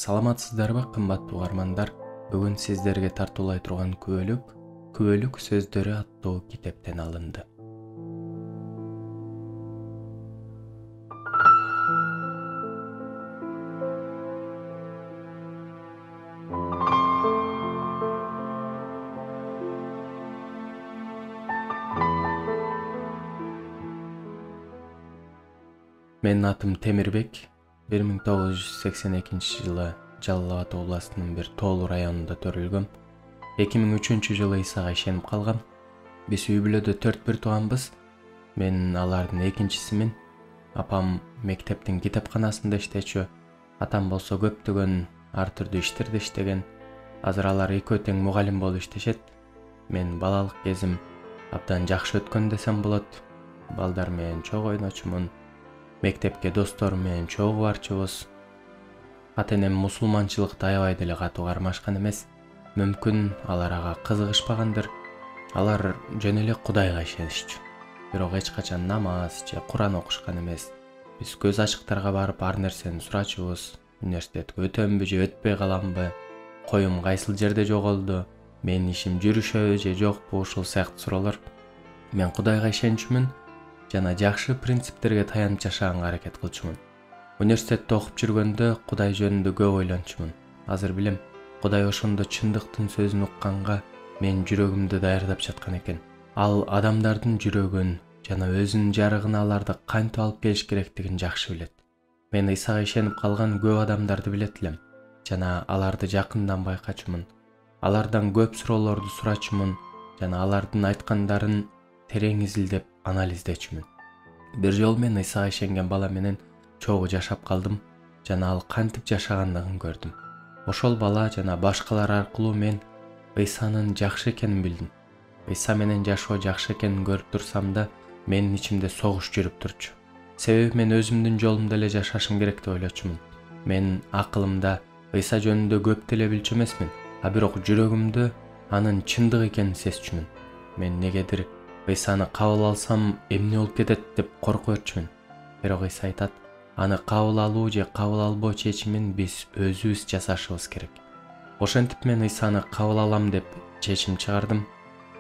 Саламатсыздарбы кымбаттуу угармандар? Бүгүн сиздерге тартуулай турган күбөлүк сөздөрү аттуу китептен алынды. Менин атым Темирбек. 1982-жылы Жалал Абад областынын бир тоолуу районунда төрүлгөм. 2003-жылы Исага ишенип калгам. Биз үй бүлөдө 4 тууганбыз. Мен алардын экинчисимин. Апам мектептин китепканасында иштечү. Атам болсо көптөгөн ар түрдүү иштерде иштеген. Азыр алар экөө тең мугалим болуп иштешет. Мен балалык кезим абдан жакшы өткөн десем болот. Балдар менен чогуу ойночумун. Мектепке досторум менен чогуу барчубуз. Ата-энем мусулманчылыкты аябай деле катуу кармашкан эмес. Мүмкүн алар ага кызыгышпагандыр. Алар жөн эле Кудайга ишенишчү. Бирок эч качан намаз же Куран окушкан эмес. Биз көз ачыктарга барып ар нерсени сурачубуз. Университетке өтөмбү же өтпөй каламбы? Коюм кайсыл жерде жоголду? Менин ишим жүрүшөбү же жокпу? Ушул сыяктуу суроолор. Мен Кудайга ишенчүмүн. Жана жакшы принциптерге таянып жашаганга аракет кылчумун. Университетте окуп жүргөндө Кудай жөнүндө көп ойлончумун. Азыр билем, Кудай ошондо чындыктын сөзүн укканга мен жүрөгүмдү даярдап жаткан экен. Ал адамдардын жүрөгүн жана өзүнүн жарыгын аларды кантип алып келиш керектигин жакшы билет. Мен Исага ишенип калган көп адамдарды билет элем жана аларды жакындан байкачумун. Алардан көп суроолорду сурачумун жана алардын айткандарын терең изилдеп анализдечүмүн. Бир жолу мен Исага ишенген бала менен чогуу жашап калдым жана ал кантип жашагандыгын көрдүм. Ошол бала жана башкалар аркылуу мен Исанын жакшы экенин билдим. Иса менен жашоо жакшы экенин көрүп турсам да, менин ичимде согуш жүрүп турчу. Себеби мен өзүмдүн жолумда эле жашашым керек деп ойлочумун. Мен акылымда Иса жөнүндө көп деле билчү эмесмин, а бирок жүрөгүмдө анын чындык экенин сезчүмүн. Мен негедир Исаны кабыл алсам эмне болуп кетет деп коркуп өрчүмүн. Бирок Иса айтат, аны кабыл алуу же кабыл албоо чечимин биз өзүбүз жасашыбыз керек. Ошентип мен Исаны кабыл алам деп чечим чыгардым.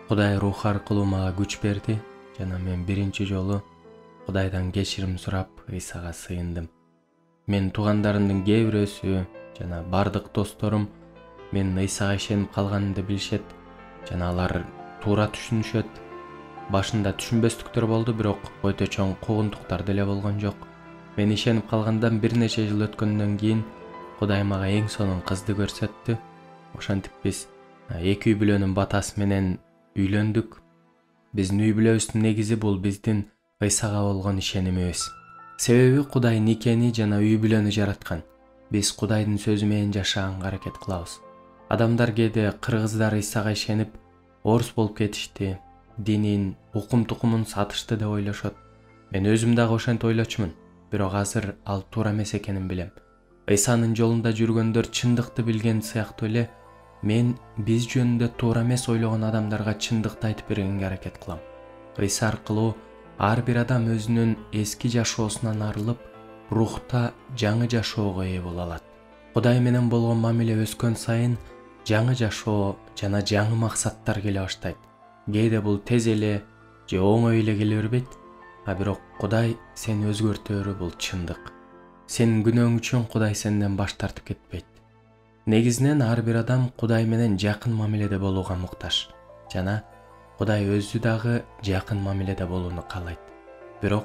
Кудай рух аркылуу мага күч берди жана мен биринчи жолу Кудайдан кечирим сурап Исага сыйындым. Мен туугандарымдын кээ бирөөсү жана бардык досторум мен Исага ишенип калганымды билишет жана алар туура түшүнүшөт. Башында түшүнбөстүктөр болду, бирок өтө чоң куугунтуктар деле болгон жок. Мен ишенип калгандан бир нече жыл өткөндөн кийин Кудай мага эң сонун кызды көрсөттү. Ошентип биз эки үй бүлөнүн батасы менен үйлөндүк. Биздин үй бүлөбүздүн негизи бул биздин Исага болгон ишенимибиз. Себеби Кудай никени жана үй бүлөнү жараткан. Биз Кудайдын сөзү менен жашаганга аракет кылабыз. Адамдар кээде кыргыздар Исага ишенип орус болуп кетишти. Динин, укум-тукумун сатышты деп ойлошот. Мен өзүм дагы ошентип ойлочумун, бирок азыр ал туура эмес экенин билем. Исанын жолунда жүргөндөр чындыкты билген сыяктуу эле мен биз жөнүндө туура эмес ойлогон адамдарга чындыкты айтып бергенге аракет кылам. Иса аркылуу ар бир адам өзүнүн эски жашоосунан арылып, рухта жаңы жашоого ээ боло алат. Кудай менен болгон мамиле өскөн сайын жаңы жашоо жана жаңы максаттар келе баштайт. Кээде бул тез эле же оңой эле келе бербейт, а бирок Кудай сени өзгөртөөрү бул чындык. Сенин күнөөң үчүн Кудай сенден баш тартып кетпейт. Негизинен ар бир адам Кудай менен жакын мамиледе болууга муктаж жана Кудай өзү дагы жакын мамиледе болууну каалайт. Бирок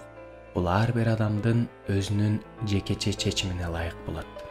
бул ар бир адамдын өзүнүн жекече чечимине ылайык болот.